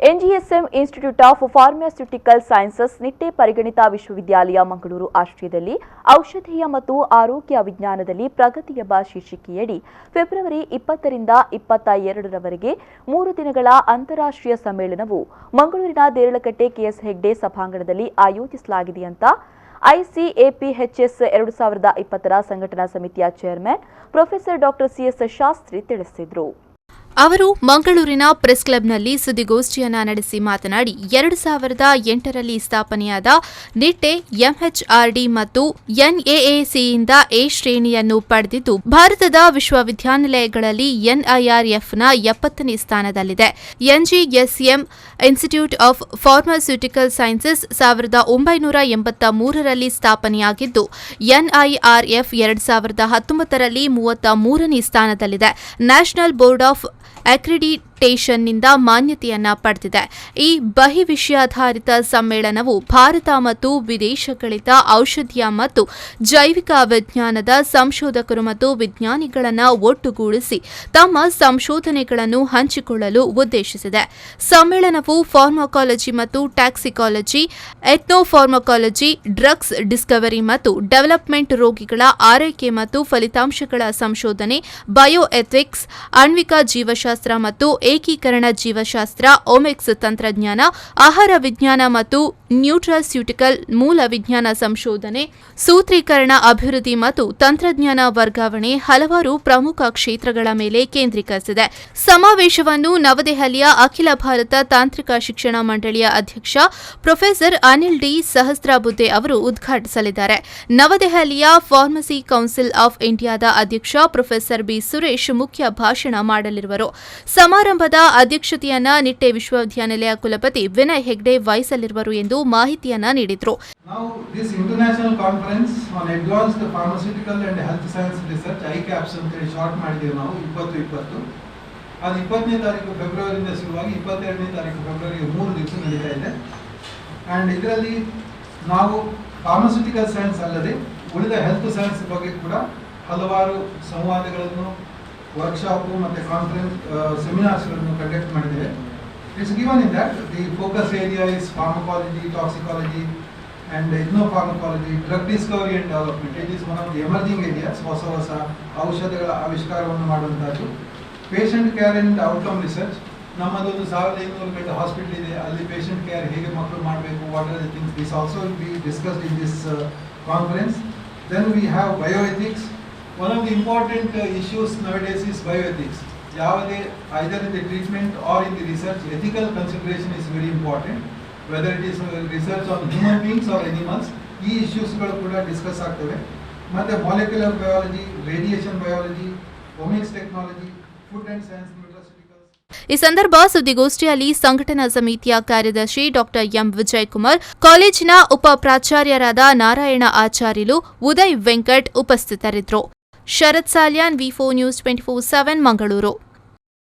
ಎನ್ಜಿಎಸ್ಎಂ institute of pharmaceutical sciences Nitte ಪರಿಗಣಿತ ವಿಶ್ವವಿದ್ಯಾಲಯ ಮಂಗಳೂರು ಆಶ್ರಯದಲ್ಲಿ ಔಷಧೀಯ ಮತ್ತು ಆರೋಗ್ಯ ವಿಜ್ಞಾನದಲ್ಲಿ ಪ್ರಗತಿ ಎಂಬ ಶೀರ್ಷಿಕೆಯಡಿ ಫೆಬ್ರವರಿ 20 ರಿಂದ 22ರವರೆಗೆ 3 ದಿನಗಳ ಅಂತಾರಾಷ್ಟ್ರೀಯ ಸಮ್ಮೇಳನವು ಮಂಗಳೂರಿನ ದೇರಳಕಟ್ಟೆ ಕೆಎಸ್ ಹೆಗ್ಡೆ ಸಭಾಂಗಣದಲ್ಲಿ ಆಯೋಜಿಸಲಾಗಿದೆ ಅಂತ ಐಸಿಎಪಿಎಚ್ಎಸ್ 2020ರ ಸಂಘಟನಾ ಸಮಿತಿಯ chairman professor doctor CS Shastri ತಿಳಿಸಿದರು. ಅವರು ಮಂಗಳೂರಿನ ಪ್ರೆಸ್ ಕ್ಲಬ್ನಲ್ಲಿ ಸುದ್ದಿಗೋಷ್ಠಿಯನ್ನ ನಡೆಸಿ ಮಾತನಾಡಿ 2008ರಲ್ಲಿ ಸ್ಥಾಪನೆಯಾದ ನಿಟ್ಟೆ ಎಂಎಚ್ಆರ್ಡಿ ಮತ್ತು ಎನ್ಎಎಸಿಯಿಂದ ಎ ಶ್ರೇಣಿಯನ್ನು ಪಡೆದಿದ್ದು ಭಾರತದ ವಿಶ್ವವಿದ್ಯಾನಿಲಯಗಳಲ್ಲಿ ಎನ್ಐಆರ್ಎಫ್ನ 70ನೇ ಸ್ಥಾನದಲ್ಲಿದೆ. NGSM institute of pharmaceutical sciences 1983ರಲ್ಲಿ ಸ್ಥಾಪನೆಯಾಗಿದ್ದು ಎನ್ಐಆರ್ಎಫ್ 2019ರಲ್ಲಿ 33ನೇ ಸ್ಥಾನದಲ್ಲಿದೆ. ನ್ಯಾಷನಲ್ ಬೋರ್ಡ್ ಆಫ್ ಅಕ್ರಿಡಿಟೇಷನ್ನಿಂದ ಮಾನ್ಯತೆಯನ್ನ ಪಡೆದಿದೆ. ಈ ಬಹಿವಿಷಯಾಧಾರಿತ ಸಮ್ಮೇಳನವು ಭಾರತ ಮತ್ತು ವಿದೇಶಗಳಿಂದ ಔಷಧೀಯ ಮತ್ತು ಜೈವಿಕ ವಿಜ್ಞಾನದ ಸಂಶೋಧಕರು ಮತ್ತು ವಿಜ್ಞಾನಿಗಳನ್ನು ಒಟ್ಟುಗೂಡಿಸಿ ತಮ್ಮ ಸಂಶೋಧನೆಗಳನ್ನು ಹಂಚಿಕೊಳ್ಳಲು ಉದ್ದೇಶಿಸಿದೆ. ಸಮ್ಮೇಳನವು ಫಾರ್ಮಕಾಲಜಿ ಮತ್ತು ಟಾಕ್ಸಿಕಾಲಜಿ, ಎಥ್ನೋಫಾರ್ಮಕಾಲಜಿ, ಡ್ರಗ್ಸ್ ಡಿಸ್ಕವರಿ ಮತ್ತು ಡೆವಲಪ್ಮೆಂಟ್, ರೋಗಿಗಳ ಆರೈಕೆ ಮತ್ತು ಫಲಿತಾಂಶಗಳ ಸಂಶೋಧನೆ, ಬಯೋಎಥಿಕ್ಸ್, ಆಣ್ವಿಕ ಜೀವಶಾಸ್ತ್ರ ಮತ್ತು ಏಕೀಕರಣ ಜೀವಶಾಸ್ತ್ರ, ಓಮಿಕ್ಸ್ ತಂತ್ರಜ್ಞಾನ, ಆಹಾರ ವಿಜ್ಞಾನ ಮತ್ತು ನ್ಯೂಟ್ರಾಸ್ಯೂಟಿಕಲ್ ಮೂಲ ವಿಜ್ಞಾನ ಸಂಶೋಧನೆ, ಸೂತ್ರೀಕರಣ, ಅಭಿವೃದ್ಧಿ ಮತ್ತು ತಂತ್ರಜ್ಞಾನ ವರ್ಗಾವಣೆ ಹಲವಾರು ಪ್ರಮುಖ ಕ್ಷೇತ್ರಗಳ ಮೇಲೆ ಕೇಂದ್ರೀಕರಿಸಿದೆ. ಸಮಾವೇಶವನ್ನು ನವದೆಹಲಿಯ ಅಖಿಲ ಭಾರತ ತಾಂತ್ರಿಕ ಶಿಕ್ಷಣ ಮಂಡಳಿಯ ಅಧ್ಯಕ್ಷ ಪ್ರೊಫೆಸರ್ ಅನಿಲ್ ಡಿ ಸಹಸ್ರಬುದ್ಧೆ ಅವರು ಉದ್ಘಾಟಿಸಲಿದ್ದಾರೆ. ನವದೆಹಲಿಯ ಫಾರ್ಮಸಿ ಕೌನ್ಸಿಲ್ ಆಫ್ ಇಂಡಿಯಾದ ಅಧ್ಯಕ್ಷ ಪ್ರೊಫೆಸರ್ ಬಿ ಸುರೇಶ್ ಮುಖ್ಯ ಭಾಷಣ ಮಾಡಲಿರುವರು. ಸಮಾರಂಭದ ಅಧ್ಯಕ್ಷತೆಯನ್ನ ನಿಟ್ಟೆ ವಿಶ್ವವಿದ್ಯಾನಿಲಯ ಕುಲಪತಿ ವಿನಯ್ ಹೆಗ್ಡೆ ವಹಿಸಲಿರುವರು ಎಂದು ಮಾಹಿತಿಯನ್ನ ನೀಡಿದರು. Now this international conference on advanced pharmaceutical and health science research ICAPS ಅಂತ ಹೇಳಿ ಶಾರ್ಟ್ ಮಾಡಿದೀವಿ ನಾವು 2020. ಅದು 20ನೇ ತಾರೀಕು ಫೆಬ್ರವರಿಯಿಂದ ಶುರುವಾಗಿ 22ನೇ ತಾರೀಕು ಫೆಬ್ರವರಿಗೆ 3 ದಿವಸ ನಡೀತಾ ಇದೆ. ಅಂಡ್ ಇದರಲ್ಲಿ ನಾವು ಫಾರ್ಮಾಸ್ಯೂಟಿಕಲ್ ಸೈನ್ಸ್ ಅಲ್ಲದೆ ಉಳಿದ ಹೆಲ್ತ್ ಸೈನ್ಸ್ ಬಗ್ಗೆ ಕೂಡ ಹಲವಾರು ಸಂವಾದಗಳನ್ನು, ವರ್ಕ್ಶಾಪ್ ಮತ್ತು ಕಾನ್ಫರೆನ್ಸ್ ಸೆಮಿನಾರ್ಸ್ಗಳನ್ನು ಕಂಡಕ್ಟ್ ಮಾಡಿದ್ದೇವೆ. It's given in that the focus area is pharmacology, toxicology and ethnopharmacology, drug discovery and development. It is one of the emerging areas. ಹೊಸ ಔಷಧಗಳ ಆವಿಷ್ಕಾರವನ್ನು ಮಾಡುವಂತದ್ದು. Patient care and outcome research, ನಮ್ಮದೊಂದು 1500 bed hospital ಇದೆ, ಅಲ್ಲಿ patient care ಹೇಗೆ ಮಕ್ಕಳು ಮಾಡಬೇಕು, what are the things, this also will be discussed in this conference. Then we have bioethics. One of the important issues nowadays is bioethics. ಯಾವುದೇ either in the treatment or in the research, ethical consideration is very important. Whether it is research on human beings or animals, ಈ ಇಶ್ಯೂಸ್ಗಳು ಕೂಡ discuss ಆಗ್ತವೆ. ಮತ್ತೆ molecular biology, radiation biology, omics technology, food and science, nutraceuticals. ಈ ಸಂದರ್ಭ ಸುದ್ದಿಗೋಷ್ಠಿಯಲ್ಲಿ ಸಂಘಟನಾ ಸಮಿತಿಯ ಕಾರ್ಯದರ್ಶಿ ಡಾಕ್ಟರ್ ಎಂ ವಿಜಯಕುಮಾರ್, ಕಾಲೇಜಿನ ಉಪ ಪ್ರಾಚಾರ್ಯರಾದ ನಾರಾಯಣ ಆಚಾರ್ಯಲು, ಉದಯ್ ವೆಂಕಟ್ ಉಪಸ್ಥಿತರಿದ್ದರು. ಶರತ್ ಸಾಲ್ಯಾನ್, ವಿ4 ನ್ಯೂಸ್ 24/7 ಮಂಗಳೂರು.